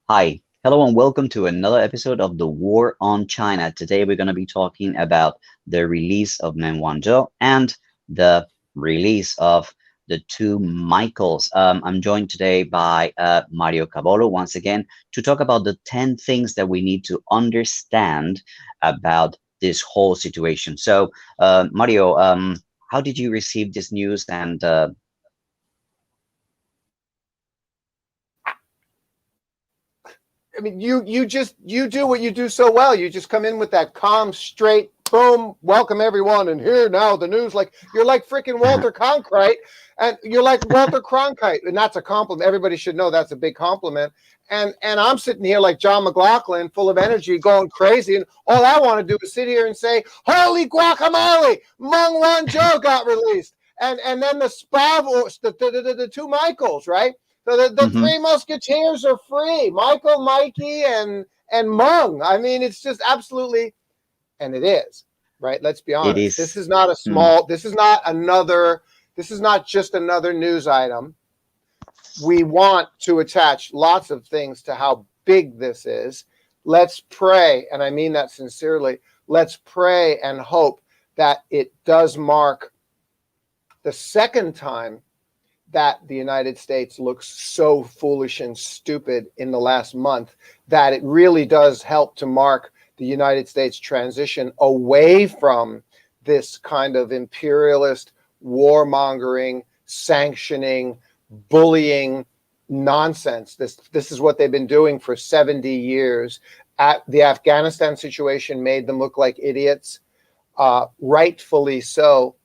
Hi, hello, and welcome to another episode of The War on China. Today, we're going to be talking about the release of Meng Wanzhou and the release of the two Michaels. I'm joined today by Mario Cavolo once again to talk about the 10 things that we need to understand about this whole situation. So, Mario, how did you receive this news? And I mean, you do what you do so well. You just come in with that calm, straight, boom, welcome everyone, and here now the news. Like you're like freaking Walter Cronkite, and you're like Walter Cronkite, and that's a compliment. Everybody should know that's a big compliment. And I'm sitting here like John McLaughlin, full of energy, going crazy, and all I want to do is sit here and say, "Holy guacamole! Meng Wanzhou got released," and then the Spav, the two Michaels, right? So the Mhm. three musketeers are free. Michael, Mikey, and Mung. I mean, it's just absolutely, and it is, right? Let's be It honest. This is. is not a Mm, small, this is not another, this is not just another news item. We want to attach lots of things to how big this is. Let's pray, and I mean that sincerely. Let's pray and hope that it does mark the second time that the United States looks so foolish and stupid in the last month that it really does help to mark the United States transition away from this kind of imperialist, warmongering, sanctioning, bullying nonsense. This is what they've been doing for 70 years. The Afghanistan situation made them look like idiots, rightfully so,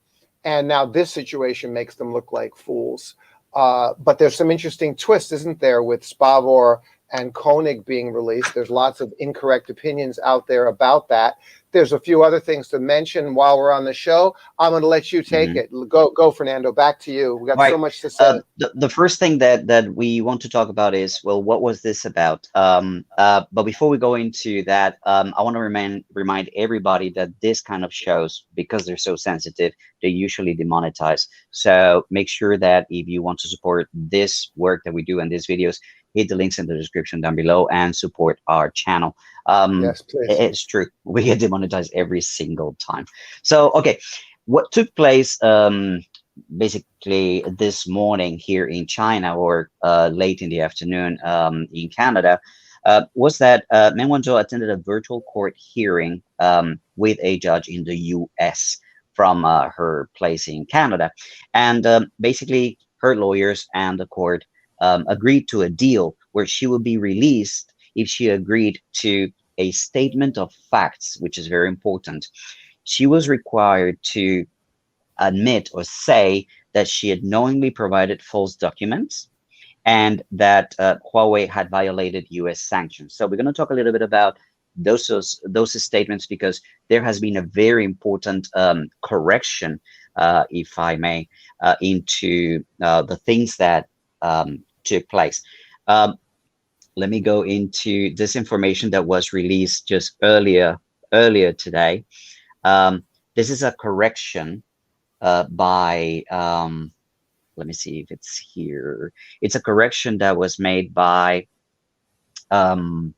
and now this situation makes them look like fools. But there's some interesting twists, isn't there, with Spavor and Koenig being released? There's lots of incorrect opinions out there about that. There's a few other things to mention while we're on the show. I'm going to let you take mhm. it. Go, Fernando. Back to you. We got so Right. much to say. The first thing that we want to talk about is, well, what was this about? But before we go into that, I want to remind everybody that this kind of shows, because they're so sensitive, they usually demonetize. So make sure that if you want to support this work that we do in these videos, hit the links in the description down below and support our channel. Yes, please. It's true. We get demonetized every single time. So, okay, what took place? Basically this morning here in China, or late in the afternoon in Canada, was that Meng Wanzhou attended a virtual court hearing with a judge in the US from her place in Canada. And basically, her lawyers and the court agreed to a deal where she would be released if she agreed to a statement of facts, which is very important. She was required to admit or say that she had knowingly provided false documents and that Huawei had violated US sanctions. So we're going to talk a little bit about those statements, because there has been a very important correction, if I may, into the things that took place. Um, Let me go into this information that was released just earlier today. This is a correction by let me see if it's here. It's a correction that was made by um,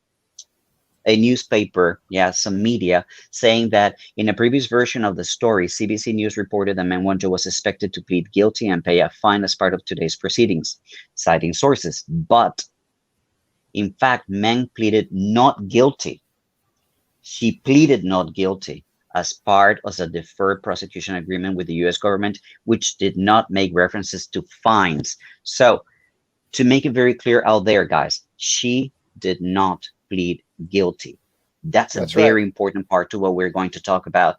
a newspaper, yeah, some media, saying that in a previous version of the story, CBC News reported that Meng Wanzhou was expected to plead guilty and pay a fine as part of today's proceedings, citing sources. But in fact, Meng pleaded not guilty. She pleaded not guilty as part of a deferred prosecution agreement with the US government, which did not make references to fines. So, to make it very clear out there, guys, she did not plead guilty. That's a That's right. very important part to what we're going to talk about,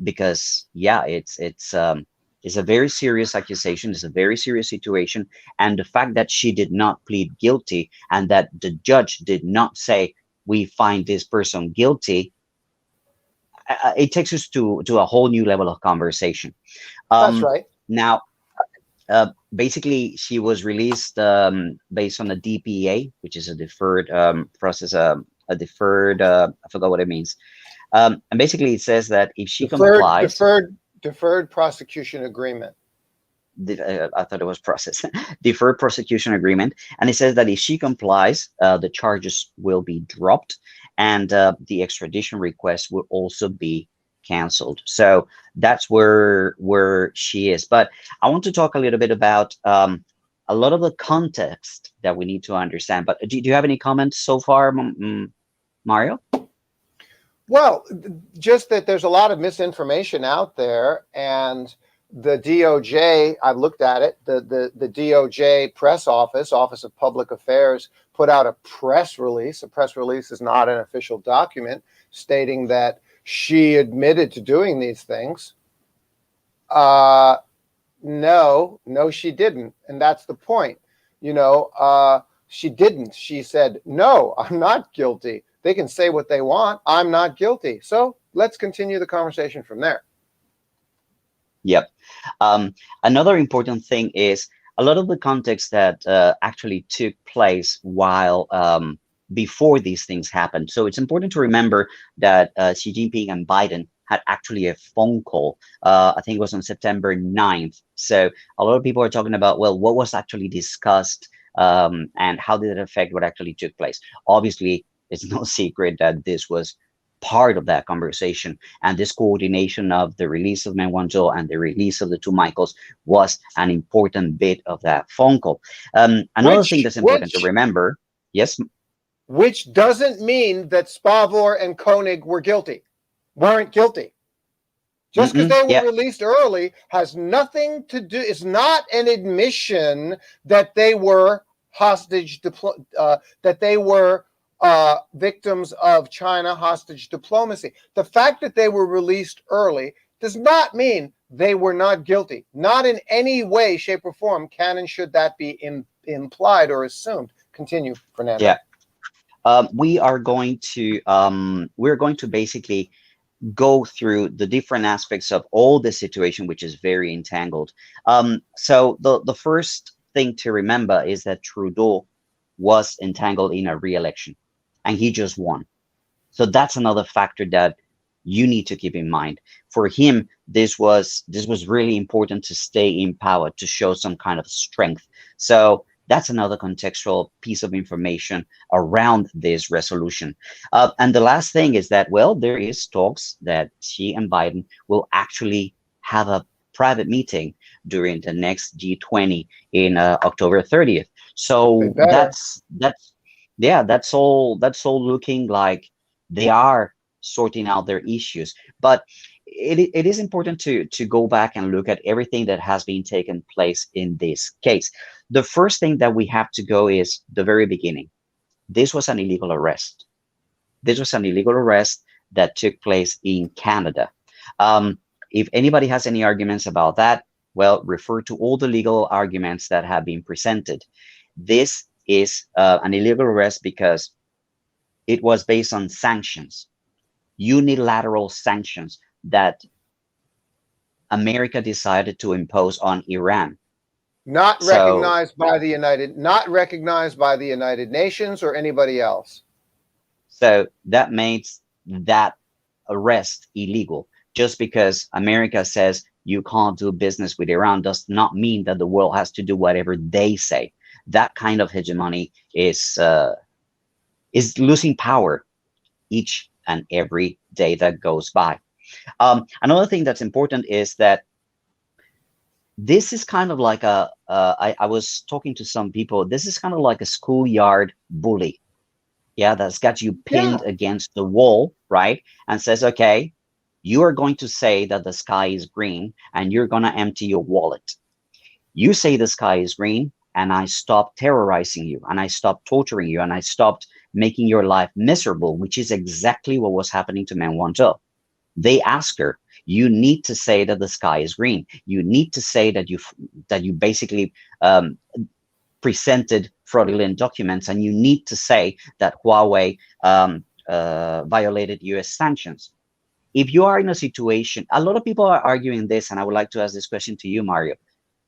because yeah, it's a very serious accusation. It's a very serious situation, and the fact that she did not plead guilty and that the judge did not say we find this person guilty, it takes us to a whole new level of conversation. That's Um, right. Now, basically, she was released based on a DPA, which is a deferred process, a deferred, I forgot what it means. And basically, it says that if she Deferred, complies, deferred, deferred prosecution agreement. I thought it was process, deferred prosecution agreement. And it says that if she complies, the charges will be dropped, and the extradition request will also be canceled. So that's where she is. But I want to talk a little bit about a lot of the context that we need to understand. But do you have any comments so far, Mario? Well, just that there's a lot of misinformation out there, and the DOJ, I've looked at it, the DOJ press office, Office of Public Affairs, put out a press release. A press release is not an official document, stating that she admitted to doing these things. No, she didn't. And that's the point. She didn't. She said, no, I'm not guilty. They can say what they want. I'm not guilty. So let's continue the conversation from there. Yep. Another important thing is a lot of the context that actually took place while before these things happened. So it's important to remember that Xi Jinping and Biden had actually a phone call. I think it was on September 9th. So a lot of people are talking about, well, what was actually discussed and how did it affect what actually took place? Obviously, it's no secret that this was part of that conversation, and this coordination of the release of Meng Wanzhou and the release of the two Michaels was an important bit of that phone call. Another thing that's important to remember, yes? Which doesn't mean that Spavor and Koenig weren't guilty. Just because they were released early has nothing to do, it's not an admission that they were that they were victims of China hostage diplomacy. The fact that they were released early does not mean they were not guilty. Not in any way, shape, or form can and should that be implied or assumed. Continue, Fernando. Yeah, we're going to basically go through the different aspects of all the situation, which is very entangled. So the first thing to remember is that Trudeau was entangled in a re-election, and he just won. So that's another factor that you need to keep in mind. For him, this was really important to stay in power, to show some kind of strength. So that's another contextual piece of information around this resolution. And the last thing is that, well, there is talks that Xi and Biden will actually have a private meeting during the next G20 in October 30th. So that's all looking like they are sorting out their issues. But it is important to go back and look at everything that has been taken place in this case. The first thing that we have to go is the very beginning. This was an illegal arrest. This was an illegal arrest that took place in Canada. If anybody has any arguments about that, well, refer to all the legal arguments that have been presented. This is an illegal arrest because it was based on sanctions, unilateral sanctions that America decided to impose on Iran. Not recognized by the United Nations or anybody else. So that makes that arrest illegal. Just because America says you can't do business with Iran does not mean that the world has to do whatever they say. That kind of hegemony is losing power each and every day that goes by. Another thing that's important is that this is kind of like I was talking to some people, this is kind of like a schoolyard bully. Yeah, that's got you pinned against the wall, right? And says, okay, you are going to say that the sky is green and you're going to empty your wallet. You say the sky is green and I stop terrorizing you and I stop torturing you and I stopped making your life miserable, which is exactly what was happening to Meng Wanzhou. They asked her, you need to say that the sky is green. You need to say that you basically presented fraudulent documents, and you need to say that Huawei violated US sanctions. If you are in a situation, a lot of people are arguing this, and I would like to ask this question to you, Mario.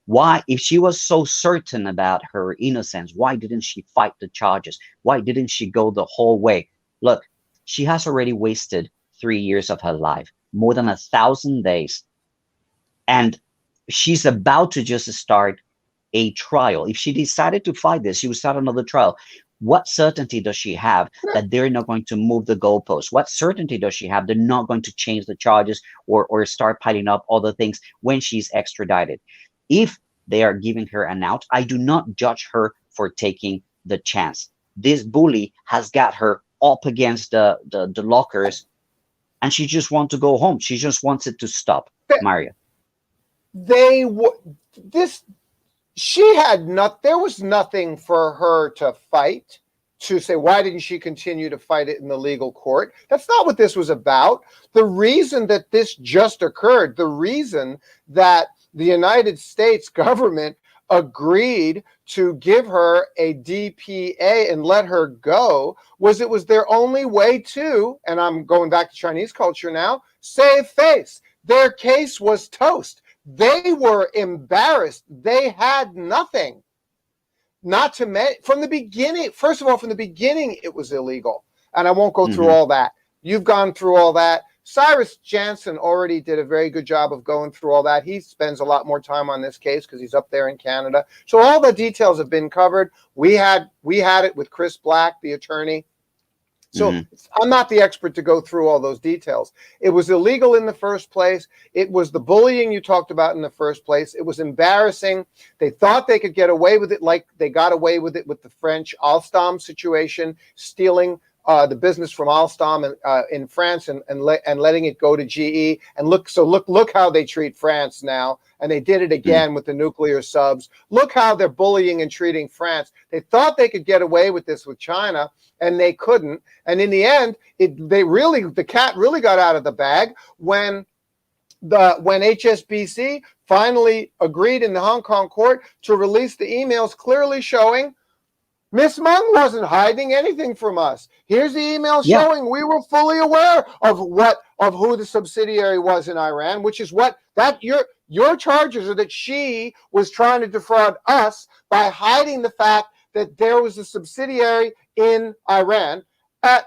Why, if she was so certain about her innocence, why didn't she fight the charges? Why didn't she go the whole way? Look, she has already wasted 3 years of her life, more than 1,000 days. And she's about to just start a trial. If she decided to fight this, she would start another trial. What certainty does she have that they're not going to move the goalposts? What certainty does she have they're not going to change the charges or start piling up other things when she's extradited? If they are giving her an out, I do not judge her for taking the chance. This bully has got her up against the lockers, and she just wants to go home. She just wants it to stop, Mario. They this she had not there was nothing for her to fight, to say why didn't she continue to fight it in the legal court. That's not what this was about. The reason that this just occurred, the reason that the United States government agreed to give her a DPA and let her go, was it was their only way to, and I'm going back to Chinese culture now, save face. Their case was toast. They were embarrassed. They had nothing. Not to mention, from the beginning, first of all, from the beginning, it was illegal. And I won't go through all that. You've gone through all that. Cyrus Jansen already did a very good job of going through all that. He spends a lot more time on this case because he's up there in Canada. So all the details have been covered. We had it with Chris Black, the attorney. So I'm not the expert to go through all those details. It was illegal in the first place. It was the bullying you talked about in the first place. It was embarrassing. They thought they could get away with it like they got away with it with the French Alstom situation, stealing the business from Alstom in France and letting it go to GE. And look how they treat France now. And they did it again with the nuclear subs. Look how they're bullying and treating France. They thought they could get away with this with China, and they couldn't. And in the end, the cat really got out of the bag when HSBC finally agreed in the Hong Kong court to release the emails clearly showing Miss Meng wasn't hiding anything from us. Here's the email showing we were fully aware of who the subsidiary was in Iran, which is what that your charges are, that she was trying to defraud us by hiding the fact that there was a subsidiary in Iran.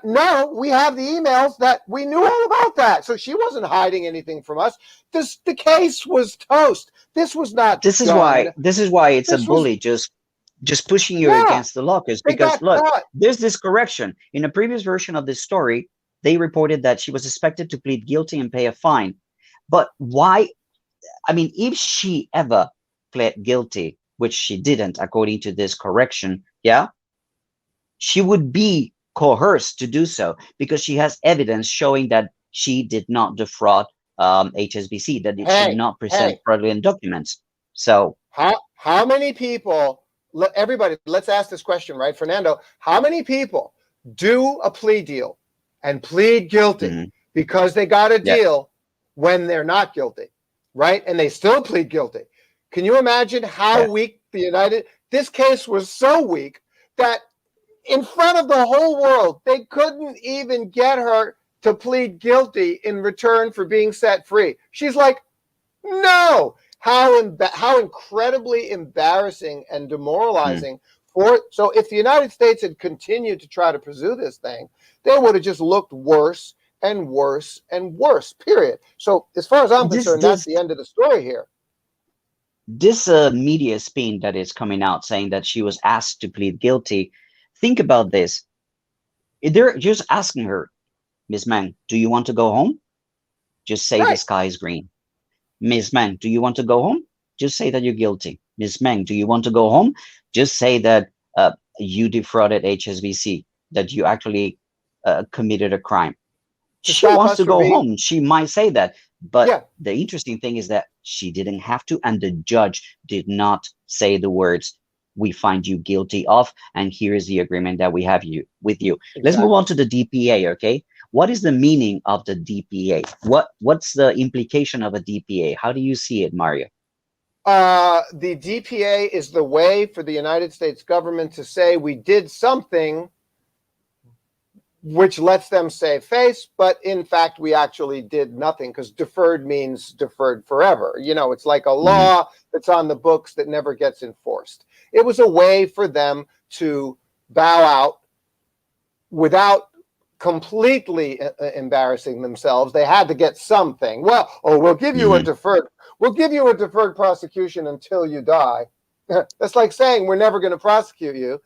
No, we have the emails that we knew all about that. So she wasn't hiding anything from us. The case was toast. This was not. This is why it's a bully just pushing you against the lockers, because look, there's this correction. In a previous version of this story, they reported that she was expected to plead guilty and pay a fine. But why? I mean, if she ever pled guilty, which she didn't, according to this correction, she would be coerced to do so because she has evidence showing that she did not defraud HSBC, that she did not present fraudulent documents. So how many people? Everybody, let's ask this question, right, Fernando? How many people do a plea deal and plead guilty because they got a deal when they're not guilty, right? And they still plead guilty. Can you imagine how weak this case was so weak that in front of the whole world, they couldn't even get her to plead guilty in return for being set free. She's like, no. How incredibly embarrassing and demoralizing so if the United States had continued to try to pursue this thing, they would have just looked worse and worse and worse, period. So as far as I'm concerned, that's the end of the story here. This media spin that is coming out saying that she was asked to plead guilty, think about this. They're just asking her, Miss Meng, do you want to go home? Just say the sky is green. Miss Meng, do you want to go home? Just say that you're guilty. Miss Meng, do you want to go home? Just say that you defrauded HSBC, that you actually committed a crime. She wants to go home. She might say that. But the interesting thing is that she didn't have to, and the judge did not say the words, we find you guilty of, and here is the agreement that we have with you. Exactly. Let's move on to the DPA, okay? What is the meaning of the DPA? What's the implication of a DPA? How do you see it, Mario? The DPA is the way for the United States government to say we did something which lets them save face, but in fact, we actually did nothing, because deferred means deferred forever. You know, it's like a law that's on the books that never gets enforced. It was a way for them to bow out without completely embarrassing themselves. They had to get something. Well, oh, we'll give you a deferred prosecution until you die. That's like saying we're never going to prosecute you.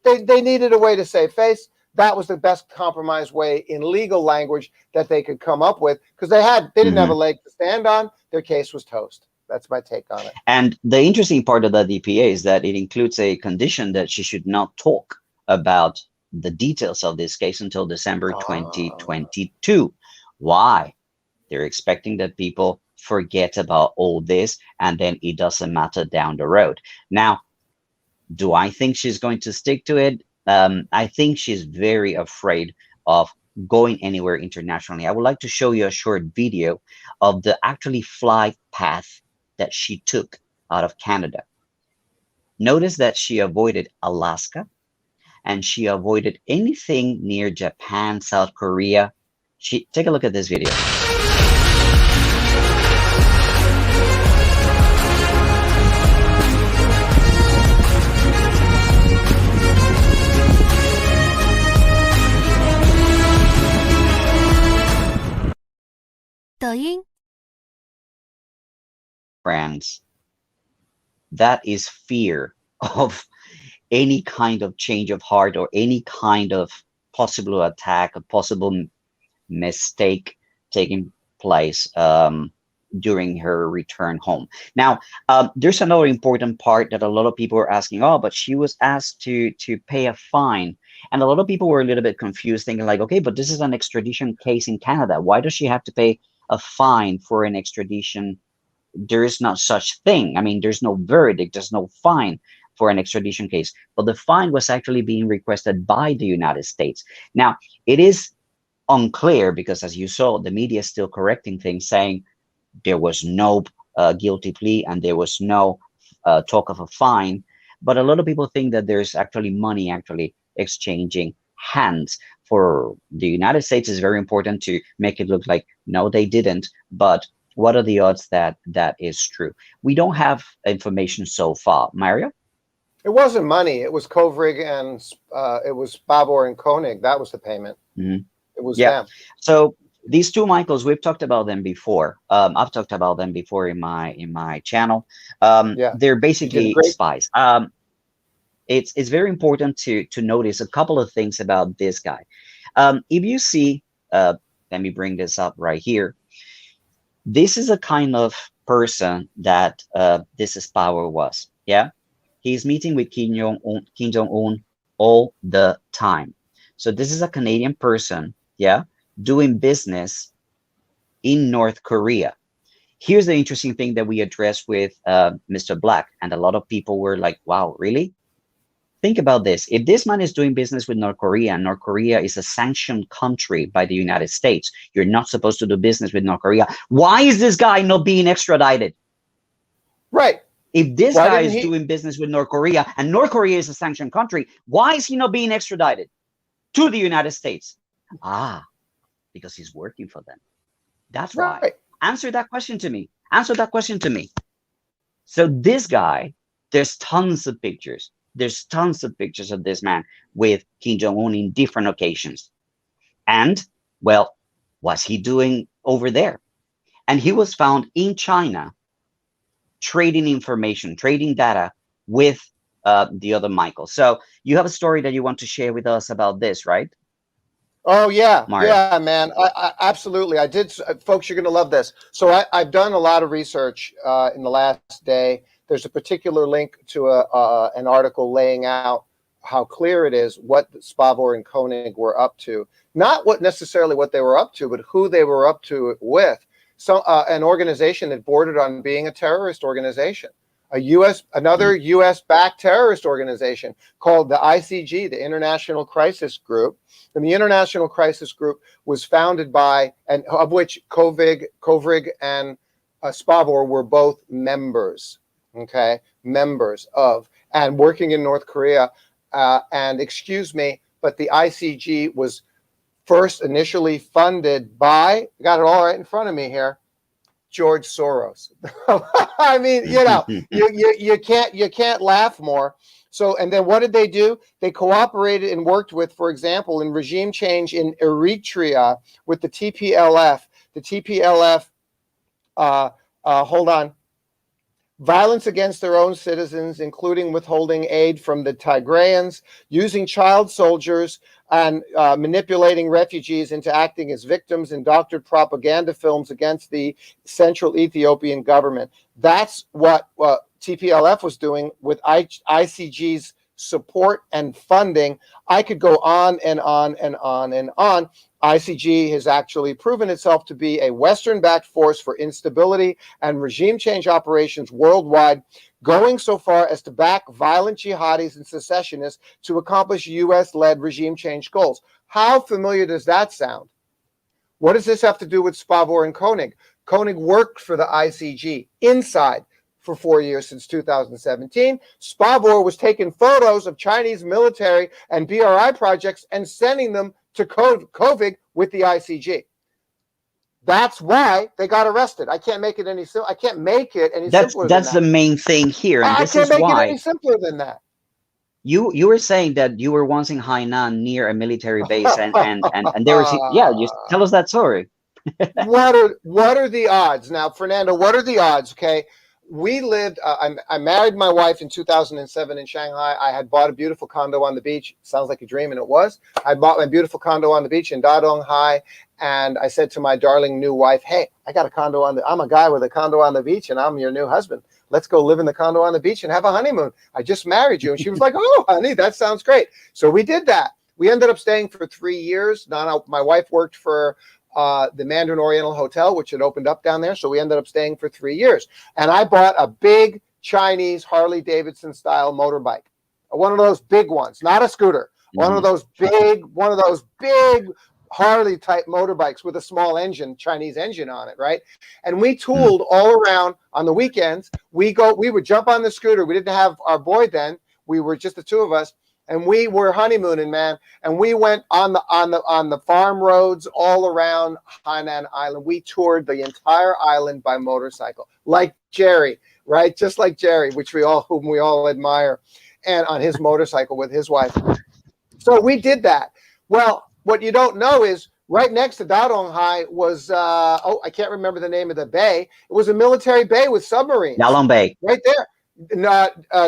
They needed a way to save face. That was the best compromise way in legal language that they could come up with, because they didn't have a leg to stand on. Their case was toast. That's my take on it. And the interesting part of the DPA is that it includes a condition that she should not talk about the details of this case until December 2022. Why? They're expecting that people forget about all this and then it doesn't matter down the road. Now, do I think she's going to stick to it? I think she's very afraid of going anywhere internationally. I would like to show you a short video of the actually flight path that she took out of Canada. Notice that she avoided Alaska and she avoided anything near Japan, South Korea. Take a look at this video. Friends, that is fear of any kind of change of heart or any kind of possible attack, a possible mistake taking place during her return home. Now, there's another important part that a lot of people are asking, oh, but she was asked to pay a fine. And a lot of people were a little bit confused, thinking like, okay, but this is an extradition case in Canada. Why does she have to pay a fine for an extradition? There is not such thing. I mean, there's no verdict, there's no fine for an extradition case, but the fine was actually being requested by the United States. Now, it is unclear because, as you saw, the media is still correcting things, saying there was no guilty plea and there was no talk of a fine. But a lot of people think that there's actually money actually exchanging hands. For the United States, it's very important to make it look like, no, they didn't. But what are the odds that that is true? We don't have information so far. Mario? It wasn't money. It was Kovrig and it was Babor and Koenig. That was the payment. It was them. So these two Michaels, we've talked about them before. I've talked about them before in my channel. They're basically spies. It's very important to notice a couple of things about this guy. If you see, let me bring this up right here. This is a kind of person that this Power was. Yeah, he's meeting with Kim Jong-un all the time. So this is a Canadian person, yeah, doing business in North Korea. Here's the interesting thing that we addressed with Mr. Black, and a lot of people were like, wow, really? Think about this. If this man is doing business with North Korea, and North Korea is a sanctioned country by the United States, you're not supposed to do business with North Korea. Why is this guy not being extradited? Right. If this guy is doing business with North Korea, and North Korea is a sanctioned country, why is he not being extradited to the United States? Because he's working for them. That's why. Right. Answer that question to me. Answer that question to me. So this guy, there's tons of pictures. There's tons of pictures of this man with Kim Jong-un in different occasions. And, well, what's he doing over there? And he was found in China trading information, trading data with the other Michael. So you have a story that you want to share with us about this, right? Oh, yeah. Mario. Yeah, man. I absolutely. I did. Folks, you're going to love this. So I've done a lot of research in the last day. There's a particular link to an article laying out how clear it is what Spavor and Koenig were up to. Not necessarily what they were up to, but who they were up to it with. So an organization that bordered on being a terrorist organization. Another U.S.-backed terrorist organization called the ICG, the International Crisis Group. And the International Crisis Group was founded by, and of which Kovrig and Spavor were both members. Okay, members of, and working in North Korea. And excuse me, but the ICG was first initially funded by, got it all right in front of me here, George Soros. I mean, you can't laugh more. So, and then what did they do? They cooperated and worked with, for example, in regime change in Eritrea with the TPLF. The TPLF, hold on, violence against their own citizens, including withholding aid from the Tigrayans, using child soldiers, and manipulating refugees into acting as victims in doctored propaganda films against the central Ethiopian government. That's what TPLF was doing with ICG's support and funding. I could go on and on and on and on. ICG has actually proven itself to be a Western-backed force for instability and regime change operations worldwide, going so far as to back violent jihadis and secessionists to accomplish U.S.-led regime change goals. How familiar does that sound? What does this have to do with Spavor and Koenig? Koenig worked for the ICG inside for 4 years since 2017. Spavor was taking photos of Chinese military and BRI projects and sending them to Koenig with the ICG. That's why they got arrested. I can't make it any simpler. I can't make it any simpler than that. That's the main thing here, and I this can't is make it why any simpler than that. you were saying that you were once in Hainan near a military base, and there was, yeah. You tell us that story. What are the odds now, Fernando? What are the odds? Okay, we lived. I married my wife in 2007 in Shanghai. I had bought a beautiful condo on the beach. Sounds like a dream, and it was. I bought my beautiful condo on the beach in Dadonghai, and I said to my darling new wife, "Hey, I got a condo on the. I'm a guy with a condo on the beach, and I'm your new husband. Let's go live in the condo on the beach and have a honeymoon. I just married you." And she was like, "Oh, honey, that sounds great." So we did that. We ended up staying for 3 years. My wife worked for the Mandarin Oriental Hotel, which had opened up down there. So we ended up staying for 3 years. And I bought a big Chinese Harley Davidson style motorbike, one of those big ones, not a scooter, one of those big Harley type motorbikes with a small engine, Chinese engine on it, right? And we tooled all around on the weekends. We would jump on the scooter. We didn't have our boy then. We were just the two of us. And we were honeymooning, man. And we went on the farm roads all around Hainan Island. We toured the entire island by motorcycle, like Jerry, right? Just like Jerry, whom we all admire, and on his motorcycle with his wife. So we did that. Well, what you don't know is right next to Dadonghai was I can't remember the name of the bay. It was a military bay with submarines. Yalong Bay, right there.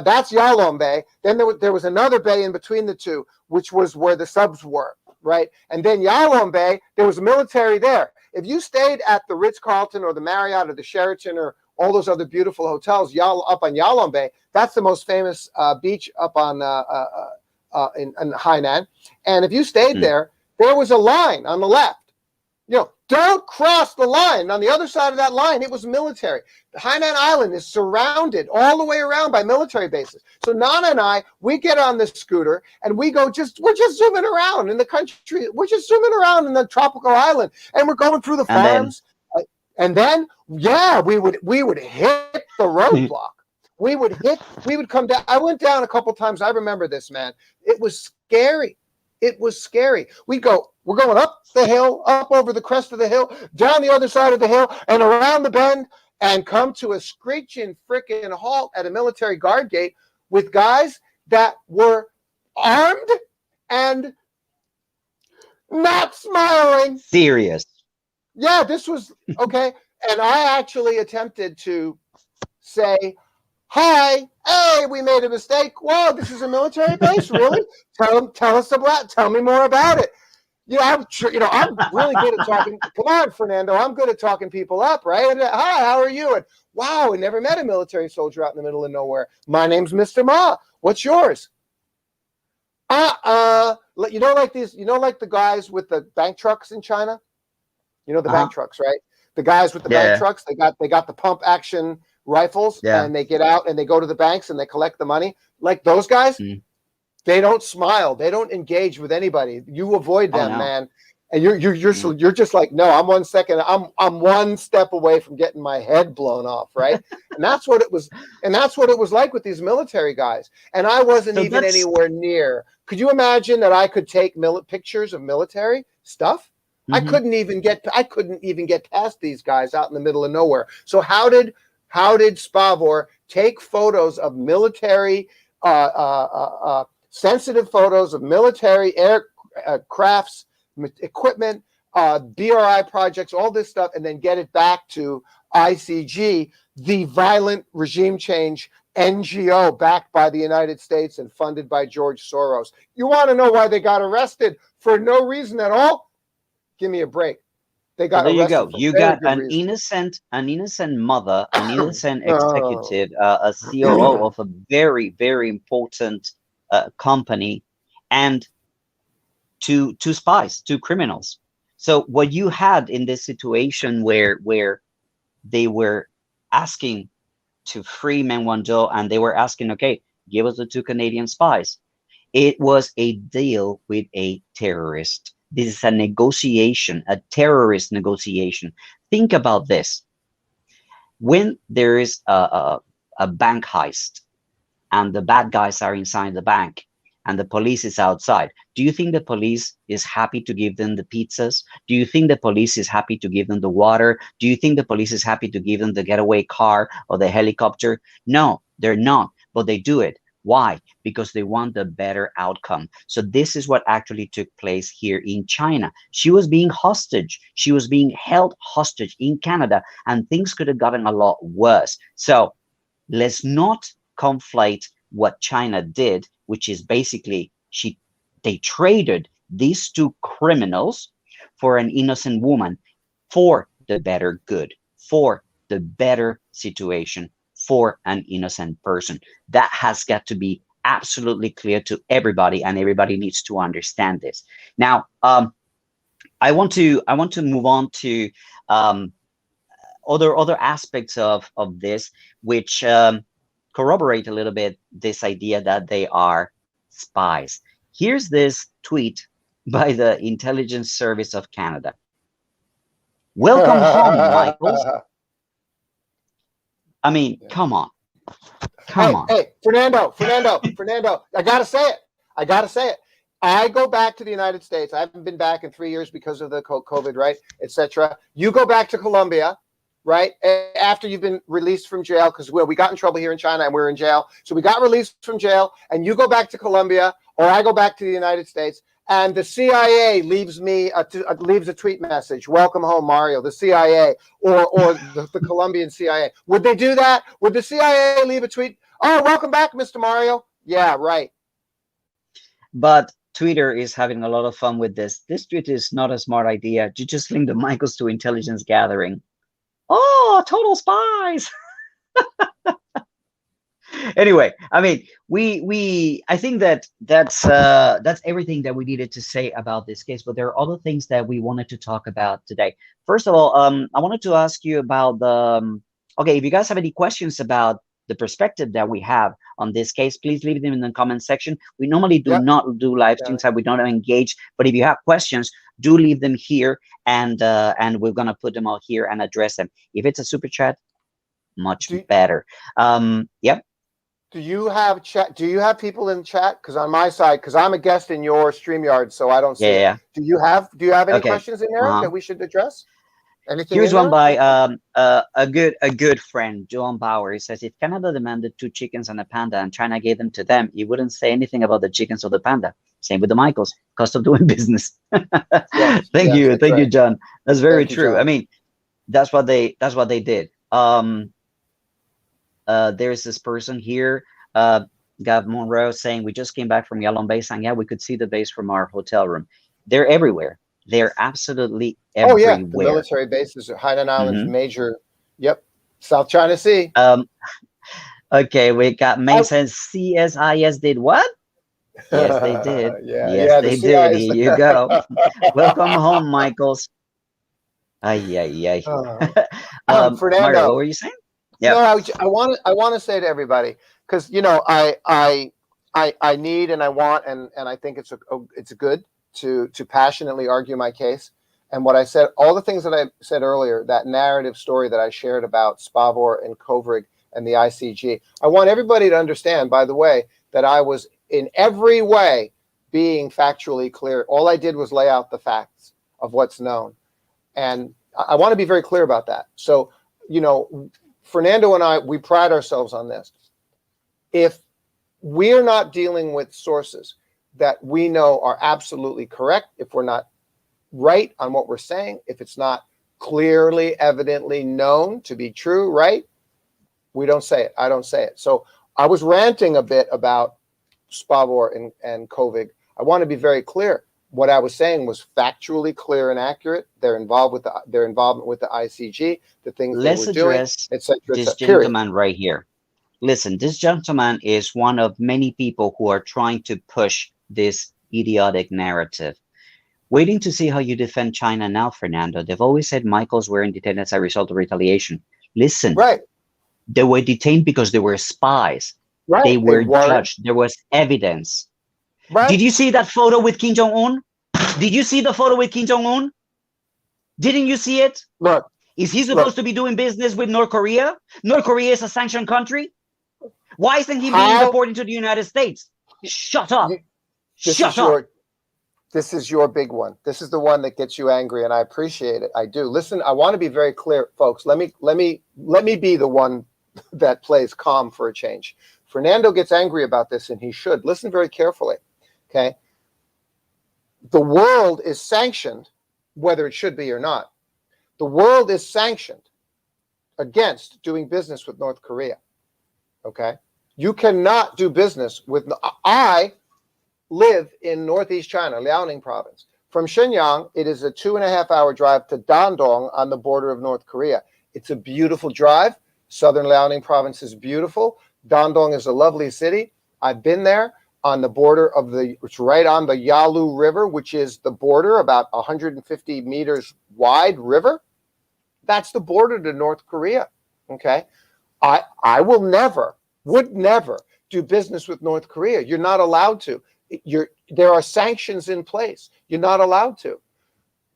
That's Yalong Bay. Then there was another bay in between the two, which was where the subs were, right? And then Yalong Bay, there was military there. If you stayed at the Ritz-Carlton or the Marriott or the Sheraton or all those other beautiful hotels up on Yalong Bay, that's the most famous beach up on in Hainan. And if you stayed there, there was a line on the left. Don't cross the line. On the other side of that line, it was military. The Hainan Island is surrounded all the way around by military bases. So Nana and I, we get on the scooter and we're just zooming around in the country. We're just zooming around in the tropical island, and we're going through the farms. And then we would hit the roadblock. We would come down. I went down a couple times. I remember this, man. It was scary. It was scary. We're going up the hill, up over the crest of the hill, down the other side of the hill, and around the bend, and come to a screeching frickin' halt at a military guard gate with guys that were armed and not smiling. Serious. Yeah, this was okay. And I actually attempted to say, "Hi, hey, we made a mistake. Whoa, this is a military base, really? Tell me more about it." I'm really good at talking. Come on, Fernando, I'm good at talking people up, right? And, "Hi, how are you?" And wow, I never met a military soldier out in the middle of nowhere. "My name's Mr. Ma. What's yours?" Like the guys with the bank trucks in China. The bank trucks, right? The guys with the bank trucks, they got the pump action rifles, and they get out and they go to the banks and they collect the money. Like those guys, they don't smile, they don't engage with anybody. You avoid them, man. And you're just like, "No, I'm 1 second. I'm one step away from getting my head blown off," right? And that's what it was. And that's what it was like with these military guys. And I wasn't even anywhere near. Could you imagine that I could take pictures of military stuff? I Hmm. couldn't even get past these guys out in the middle of nowhere. So how did Spavor take photos of military sensitive photos of military crafts, equipment, BRI projects, all this stuff, and then get it back to ICG, the violent regime change NGO backed by the United States and funded by George Soros? You want to know why they got arrested for no reason at all? Give me a break. They So got there you go. arrested for You very got good reason. an innocent mother, an innocent Oh. executive, a COO of a very, very important company, and two spies, two criminals. So what you had in this situation where they were asking to free Meng Wanzhou, and they were asking, okay, give us the two Canadian spies. It was a deal with a terrorist. This is a negotiation, a terrorist negotiation. Think about this. When there is a bank heist and the bad guys are inside the bank and the police is outside, do you think the police is happy to give them the pizzas? Do you think the police is happy to give them the water? Do you think the police is happy to give them the getaway car or the helicopter? No, they're not, but they do it. Why? Because they want the better outcome. So this is what actually took place here in China. She was being hostage. She was being held hostage in Canada, and things could have gotten a lot worse. So let's not conflate what China did, which is basically they traded these two criminals for an innocent woman, for the better good, for the better situation, for an innocent person. That has got to be absolutely clear to everybody, and everybody needs to understand this. Now, I want to move on to um, other aspects of this, which corroborate a little bit this idea that they are spies. Here's this tweet by the Intelligence Service of Canada. Welcome home, Michaels. I mean, Yeah. come on, come Hey, on. hey, Fernando, I gotta say it. I go back to the United States. I haven't been back in 3 years because of the COVID, right, etc. You go back to Colombia, right, after you've been released from jail, because we got in trouble here in China and we're in jail. So we got released from jail, and you go back to Colombia, or I go back to the United States, and the CIA leaves a tweet message, "Welcome home, Mario." The CIA or the Colombian CIA. Would they do that? Would the CIA leave a tweet? "Oh, welcome back, Mr. Mario." Yeah, right. But Twitter is having a lot of fun with this. This tweet is not a smart idea. You just link the Michaels to intelligence gathering. Oh, total spies. Anyway, I mean, I think that that's everything that we needed to say about this case, but there are other things that we wanted to talk about today. First of all, I wanted to ask you about the okay, if you guys have any questions about the perspective that we have on this case, please leave them in the comment section. We normally do Yep. not do live streams, we don't engage, but if you have questions, do leave them here, and we're gonna put them out here and address them. If it's a super chat, much better. Yep. Do you have chat? Do you have people in chat? Because on my side, because I'm a guest in your StreamYard, so I don't see it. Yeah. Do you have any Okay. questions in there that we should address? Anything Here's in one there? by a good friend, Joan Bauer. He says, if Canada demanded two chickens and a panda and China gave them to them, you wouldn't say anything about the chickens or the panda. Same with the Michaels. Cost of doing business. Yes, Thank yes, you, right. John. That's very Thank you, true. John. I mean, that's what they did. There's this person here, Gav Monroe, saying we just came back from Yalom Base, and yeah, we could see the base from our hotel room. They're everywhere. They're absolutely everywhere. Oh yeah, the military bases at Hainan Island's major. Yep, South China Sea. Okay, we got Mason. CSIS did what? Yes, they did. Yes, they did. Here you go. Welcome home, Michaels. Ay. Fernando, Mario, what were you saying? Yeah. No, I want to say to everybody, because I need and I want and I think it's good to passionately argue my case. And what I said, all the things that I said earlier, that narrative story that I shared about Spavor and Kovrig and the ICG, I want everybody to understand, by the way, that I was in every way being factually clear. All I did was lay out the facts. of what's known. And I want to be very clear about that. So, Fernando and I, we pride ourselves on this. If we're not dealing with sources that we know are absolutely correct, if we're not right on what we're saying, if it's not clearly, evidently known to be true, right? We don't say it. I don't say it. So I was ranting a bit about Spavor and COVID. I want to be very clear. What I was saying was factually clear and accurate. Their involvement with the ICG, the things they Let's were doing, address etc., this etc. Period. gentleman right here. Listen, this gentleman is one of many people who are trying to push this idiotic narrative. Waiting to see how you defend China now, Fernando. They've always said Michaels were detained as a result of retaliation. Listen, Right. they were detained because they were spies. Right. They were weren't. judged. There was evidence. Right. Did you see that photo with Kim Jong-un? Did you see the photo with Kim Jong-un? Didn't you see it? Look. Is he supposed to be doing business with North Korea? North Korea is a sanctioned country. Why isn't he being deported to the United States? Shut up. Shut up. This is your big one. This is the one that gets you angry, and I appreciate it. I do. Listen, I want to be very clear, folks. Let me be the one that plays calm for a change. Fernando gets angry about this, and he should. Listen very carefully. Okay? The world is sanctioned, whether it should be or not. The world is sanctioned against doing business with North Korea. Okay? You cannot do business with... I live in northeast China, Liaoning province. From Shenyang, it is a 2.5-hour drive to Dandong on the border of North Korea. It's a beautiful drive. Southern Liaoning province is beautiful. Dandong is a lovely city. I've been there on the border of it's right on the Yalu River, which is the border, about 150 meters wide river. That's the border to North Korea. Okay. I would never do business with North Korea. You're not allowed to. There are sanctions in place. You're not allowed to.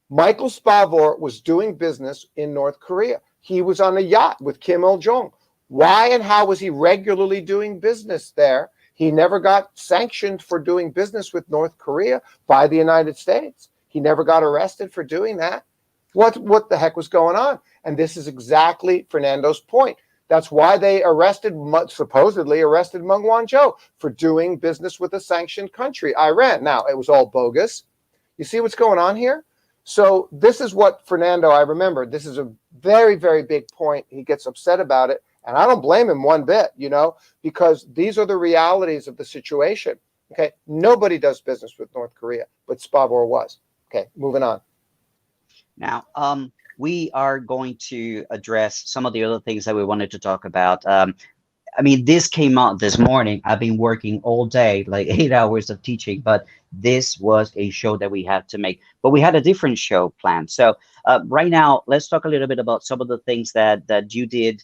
Michael Spavor was doing business in North Korea. He was on a yacht with Kim Il-jung. Why and how was he regularly doing business there? He never got sanctioned for doing business with North Korea by the United States. He never got arrested for doing that. What the heck was going on? And this is exactly Fernando's point. That's why they supposedly arrested Meng Wanzhou for doing business with a sanctioned country, Iran. Now, it was all bogus. You see what's going on here? So this is what Fernando, I remember, this is a very, very big point. He gets upset about it. And I don't blame him one bit, because these are the realities of the situation. Okay, nobody does business with North Korea, but Spavor was. Okay, moving on. Now, we are going to address some of the other things that we wanted to talk about. This came out this morning. I've been working all day, like 8 hours of teaching, but this was a show that we had to make. But we had a different show planned. So right now, let's talk a little bit about some of the things that you did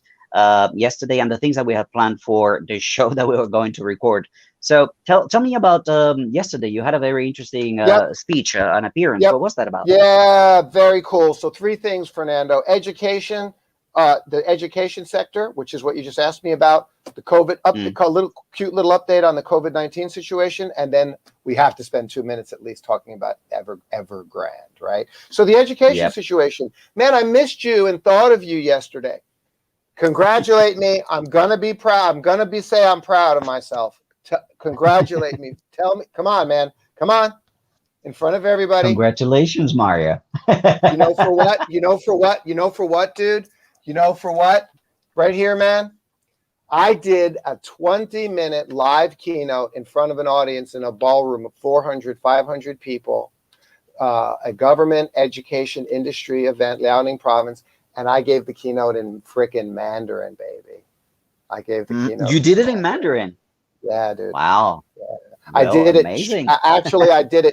yesterday and the things that we had planned for the show that we were going to record. So tell me about yesterday. You had a very interesting speech, an appearance. What was that about? Yeah, very cool. So 3 things, Fernando. Education, the education sector, which is what you just asked me about, the COVID, cute little update on the COVID-19 situation, and then we have to spend 2 minutes at least talking about Evergrande, right? So the education situation. Man, I missed you and thought of you yesterday. Congratulate me. I'm going to be proud. I'm going to say I'm proud of myself. Congratulate me. Tell me. Come on, man. Come on. In front of everybody. Congratulations, Mario. You know for what? You know for what? You know for what, dude? You know for what? Right here, man. I did a 20-minute live keynote in front of an audience in a ballroom of 400, 500 people, a government education industry event, Liaoning province, and I gave the keynote in frickin' Mandarin, baby. I gave the keynote. You did it in Mandarin? Yeah, dude. Wow. Yeah. Well, I did it. Amazing. Actually, I did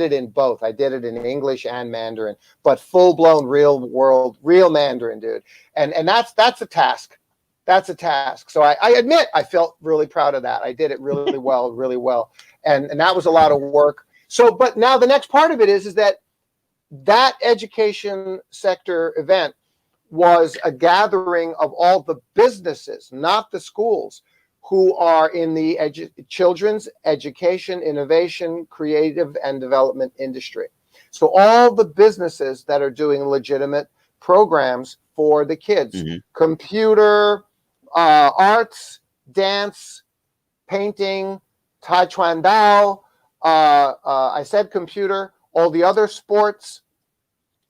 it in both. I did it in English and Mandarin, but full-blown real Mandarin, dude. And that's a task. That's a task. So I admit I felt really proud of that. I did it really well, really well. And that was a lot of work. So, but now the next part of it is that education sector event was a gathering of all the businesses, not the schools, who are in the children's education, innovation, creative, and development industry. So all the businesses that are doing legitimate programs for the kids, computer, arts, dance, painting, Tai Chuan Dao, I said computer, all the other sports,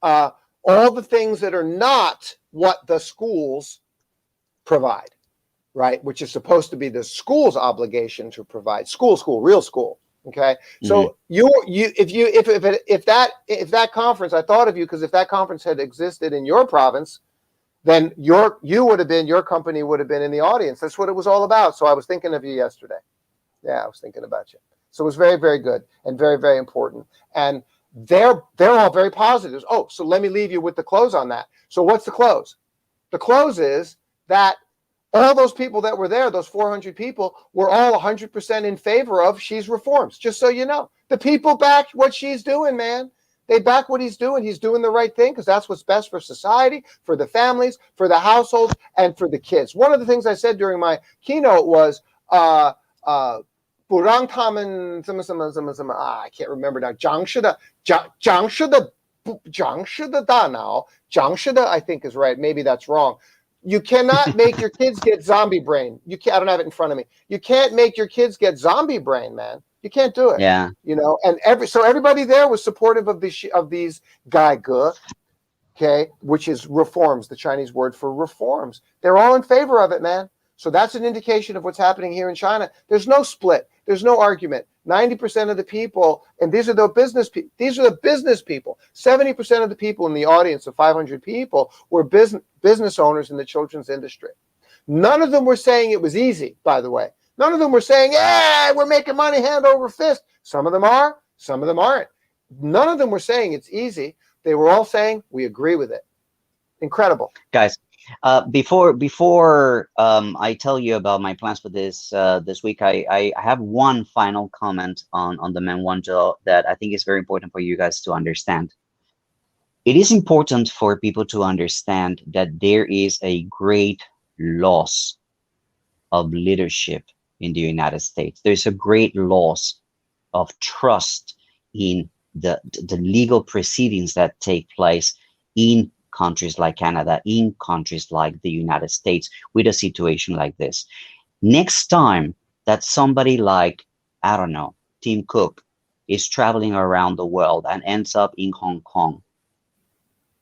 all the things that are not what the schools provide, right? Which is supposed to be the school's obligation to provide. School, real school. Okay. So if that conference, I thought of you because if that conference had existed in your province, then your company would have been in the audience. That's what it was all about. So I was thinking of you yesterday. Yeah, I was thinking about you. So it was very, very good and very, very important. And they're all very positive. Oh, so let me leave you with the close on that. So what's the close? The close is that all those people that were there, those 400 people, were all 100% in favor of Xi's reforms. Just so you know, the people backed what Xi's doing, man. They back what he's doing. He's doing the right thing because that's what's best for society, for the families, for the households, and for the kids. One of the things I said during my keynote was, I can't remember now. 讲是的, I think is right. Maybe that's wrong. You cannot make your kids get zombie brain. I don't have it in front of me. You can't make your kids get zombie brain, man. You can't do it. Yeah. And everybody there was supportive of these Gaige, okay, which is reforms, the Chinese word for reforms. They're all in favor of it, man. So that's an indication of what's happening here in China. There's no split. There's no argument. 90% of the people, and these are the business people. 70% of the people in the audience of 500 people were business owners in the children's industry. None of them were saying it was easy, by the way. None of them were saying, yeah, we're making money hand over fist. Some of them are, some of them aren't. None of them were saying it's easy. They were all saying, we agree with it. Incredible. Guys, before I tell you about my plans for this week, I have one final comment on the Meng Wanzhou that I think is very important for you guys to understand. It is important for people to understand that there is a great loss of leadership in the United States. There's a great loss of trust in the legal proceedings that take place in countries like Canada, in countries like the United States, with a situation like this. Next time that somebody like, I don't know, Tim Cook is traveling around the world and ends up in Hong Kong,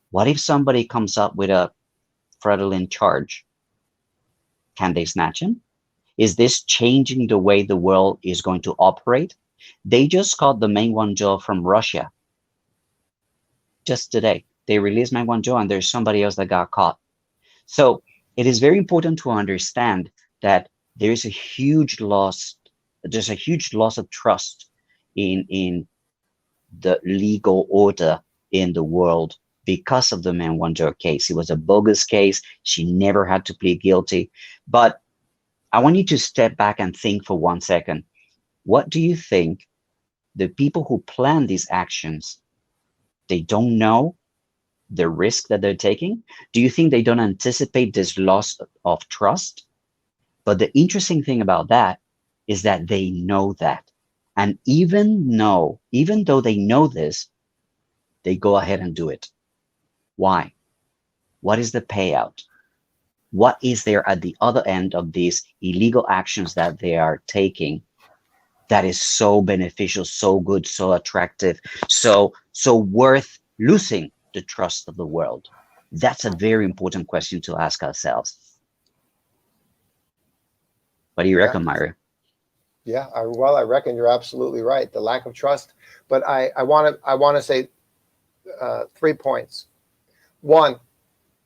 what if somebody comes up with a fraudulent charge? Can they snatch him? Is this changing the way the world is going to operate? They just caught the Meng Wanzhou from Russia just today. They released Meng Wanzhou and there's somebody else that got caught. So it is very important to understand that there's a huge loss of trust in the legal order in the world because of the Meng Wanzhou case. It was a bogus case. She never had to plead guilty. But I want you to step back and think for 1 second. What do you think the people who plan these actions, they don't know the risk that they're taking? Do you think they don't anticipate this loss of trust? But the interesting thing about that is that they know that. And even though they know this, they go ahead and do it. Why? What is the payout? What is there at the other end of these illegal actions that they are taking that is so beneficial, so good, so attractive, so worth losing the trust of the world? That's a very important question to ask ourselves. What do you reckon, Myra? Yeah, I reckon you're absolutely right. The lack of trust. But I want to say 3 points. One,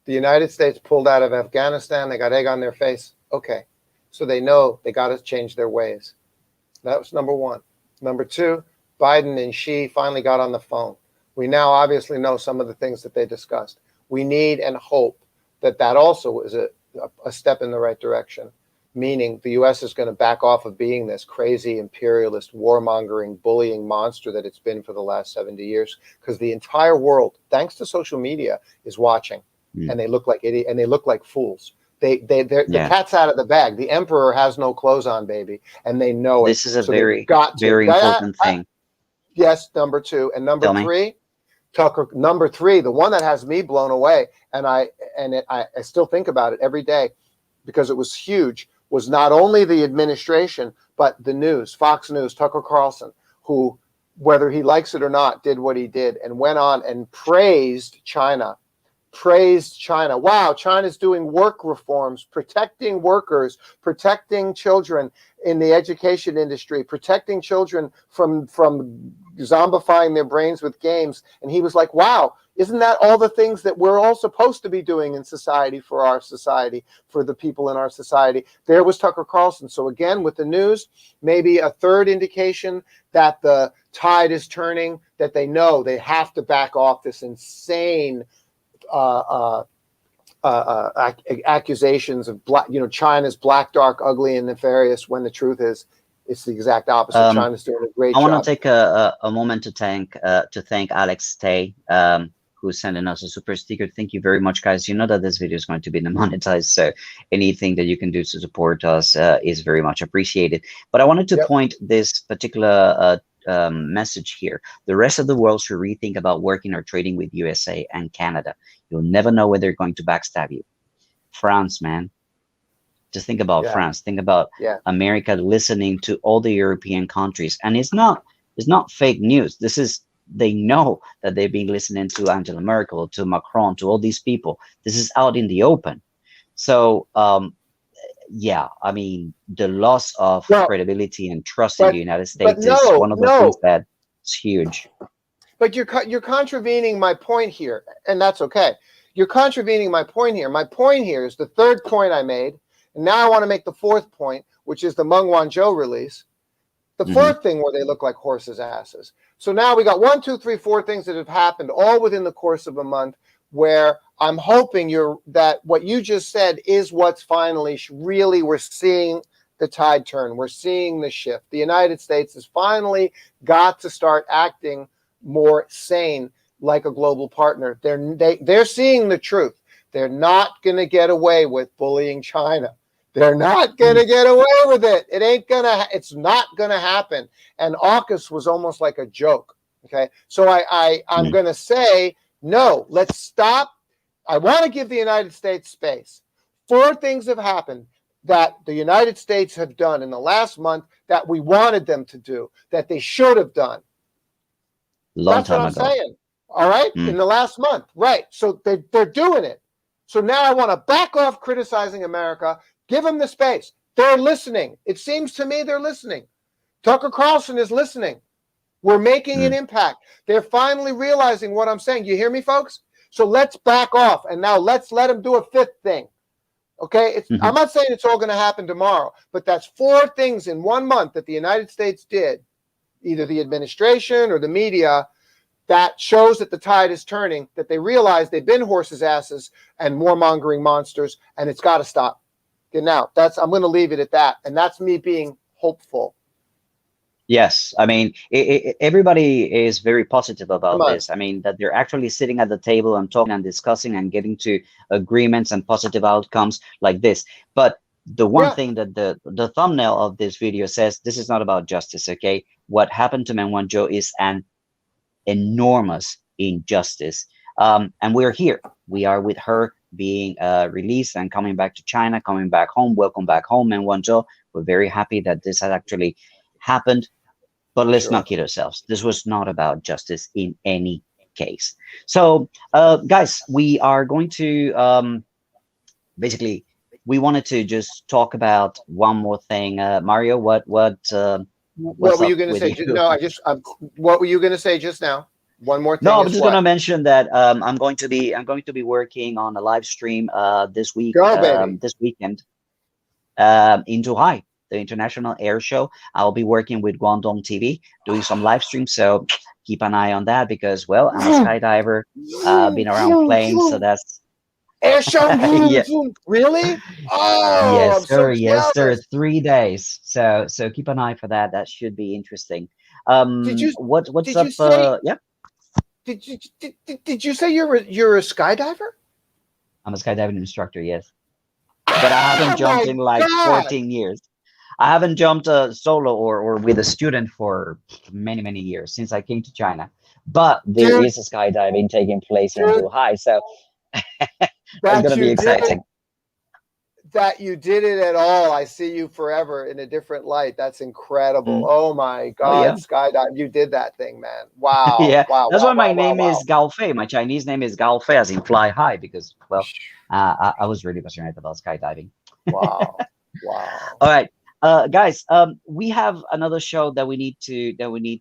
the United States pulled out of Afghanistan. They got egg on their face. Okay, so they know they got to change their ways. That was number one. Number two, Biden and Xi finally got on the phone. We now obviously know some of the things that they discussed. We need and hope that also is a step in the right direction, meaning the U.S. is going to back off of being this crazy imperialist, warmongering, bullying monster that it's been for the last 70 years, because the entire world, thanks to social media, is watching. And they look like idiots, and they look like fools. The cat's out of the bag. The emperor has no clothes on, baby, and they know it. This is a very important thing. Yes, number two. And number three, Tucker, number 3, the one that has me blown away, and I still think about it every day because it was huge, was not only the administration, but the news, Fox News, Tucker Carlson, who, whether he likes it or not, did what he did and went on and praised China. Wow, China's doing work reforms, protecting workers, protecting children in the education industry, protecting children from zombifying their brains with games. And he was like, wow, isn't that all the things that we're all supposed to be doing in society, for our society, for the people in our society? There was Tucker Carlson. So again, with the news, maybe a third indication that the tide is turning, that they know they have to back off this insane accusations of China's black, dark, ugly, and nefarious, when the truth is it's the exact opposite. China's doing a great job. I want to take a moment to thank Alex Tay, who's sending us a super sticker. Thank you very much, guys. You know that this video is going to be demonetized, so anything that you can do to support us is very much appreciated. But I wanted to point this particular message here. The rest of the world should rethink about working or trading with USA and Canada. You'll never know where they're going to backstab you. France, man. Just think about France. Think about America listening to all the European countries. And it's not fake news. This is, they know that they've been listening to Angela Merkel, to Macron, to all these people. This is out in the open. So yeah, I mean, the loss of credibility and trust in the United States is one of the things that's huge. But you're contravening my point here, and that's okay. You're contravening my point here. My point here is the third point I made, and now I want to make the fourth point, which is the Meng Wanzhou release. The fourth thing where they look like horses' asses. So now we got 1, 2, 3, 4 things that have happened all within the course of a month, where I'm hoping that what you just said is what's finally really, we're seeing the tide turn. We're seeing the shift. The United States has finally got to start acting more sane, like a global partner. They're seeing the truth. They're not going to get away with bullying China. They're not going to get away with it. It's not going to happen. And AUKUS was almost like a joke. Okay. So I'm going to say, no, let's stop. I want to give the United States space. 4 things have happened that the United States have done in the last month that we wanted them to do, that they should have done. That's what I'm saying. All right. In the last month. Right. So they're doing it. So now I want to back off criticizing America. Give them the space. They're listening. It seems to me they're listening. Tucker Carlson is listening. We're making an impact. They're finally realizing what I'm saying. You hear me, folks? So let's back off. And now let's let them do a 5th thing. Okay? I'm not saying it's all going to happen tomorrow, but that's 4 things in 1 month that the United States did, either the administration or the media, that shows that the tide is turning, that they realize they've been horses' asses and warmongering monsters, and it's got to stop. Okay, now, I'm going to leave it at that. And that's me being hopeful. Yes, I mean, everybody is very positive about this. I mean, that they're actually sitting at the table and talking and discussing and getting to agreements and positive outcomes like this. But the one thing that the thumbnail of this video says, this is not about justice, okay? What happened to Meng Wanzhou is an enormous injustice. And we're here. We are with her being released and coming back to China, coming back home. Welcome back home, Meng Wanzhou. We're very happy that this has actually happened. But let's not kid ourselves. This was not about justice in any case. So, guys, we are going to basically, we wanted to just talk about one more thing. Mario, what were you going to say? No, what were you going to say just now? One more thing. No, I was just going to mention that I'm going to be working on a live stream this week, this weekend, in Zhuhai, the International Air Show. I'll be working with Guangdong TV, doing some live streams. So keep an eye on that because, well, I'm a skydiver, been around planes, so that's air show. Really? Oh, yes, sir. Yes, sir. 3 days. So keep an eye for that. That should be interesting. What's up? Yeah. Did you say you're a skydiver? I'm a skydiving instructor. Yes, but I haven't jumped in like 14 years. I haven't jumped solo or with a student for many, many years since I came to China. But there Dude, is a skydiving taking place in dude, Zhuhai, so that's that gonna you be did it, exciting. that you did it at all. I see you forever in a different light. That's incredible. Mm. Oh my Oh God, yeah, skydive. You did that thing, man. Wow. yeah. Wow, That's wow, why my wow, wow, name wow. is Gao Fei. My Chinese name is Gao Fei, as in fly high, because well, I was really passionate about skydiving. Wow. Wow. All right, guys, we have another show that we need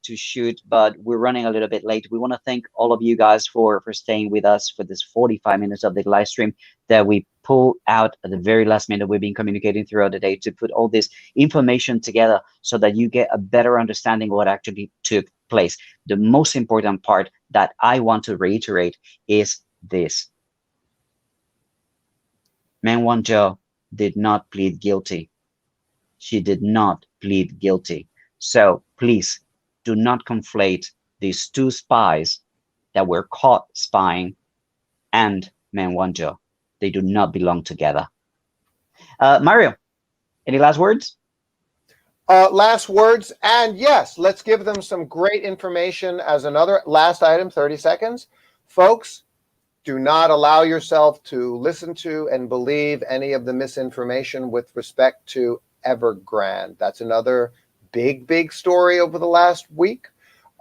to shoot, but we're running a little bit late. We want to thank all of you guys for staying with us for this 45 minutes of the live stream that we pull out at the very last minute. We've been communicating throughout the day to put all this information together so that you get a better understanding of what actually took place. The most important part that I want to reiterate is this: Meng Wanzhou did not plead guilty. She did not plead guilty. So please do not conflate these two spies that were caught spying and Meng Wanzhou. They do not belong together. Mario, any last words? Last words. And yes, let's give them some great information as another last item, 30 seconds. Folks, do not allow yourself to listen to and believe any of the misinformation with respect to Evergrande. That's another big, big story over the last week.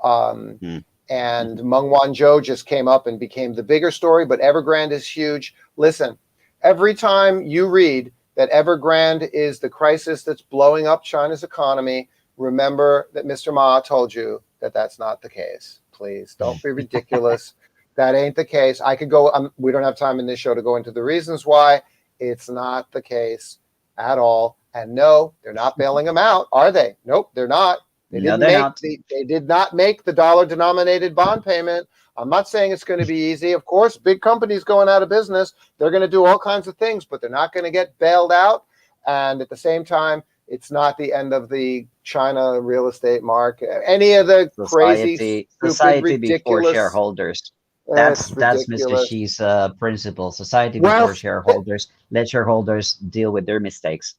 Mm. And Meng Wanzhou just came up and became the bigger story, but Evergrande is huge. Listen, every time you read that Evergrande is the crisis that's blowing up China's economy, remember that Mr. Ma told you that that's not the case. Please don't be ridiculous. That ain't the case. I could go, we don't have time in this show to go into the reasons why. It's not the case at all. And no, they're not bailing them out, are they? Nope, they're not. They No, didn't they're make not. they did not make the dollar denominated bond payment. I'm not saying it's going to be easy. Of course, big companies going out of business, they're going to do all kinds of things, but they're not going to get bailed out. And at the same time, it's not the end of the China real estate market. Any of the crazy, stupid, Society before ridiculous. shareholders. It's That's Mr. ridiculous. Xi's principle. Society Well, before shareholders. Let shareholders deal with their mistakes.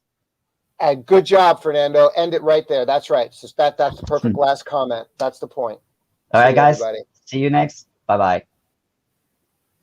and good job, Fernando. End it right there. That's right. So that's the perfect last comment. That's the point. All See right, you, guys. everybody. See you next. Bye bye.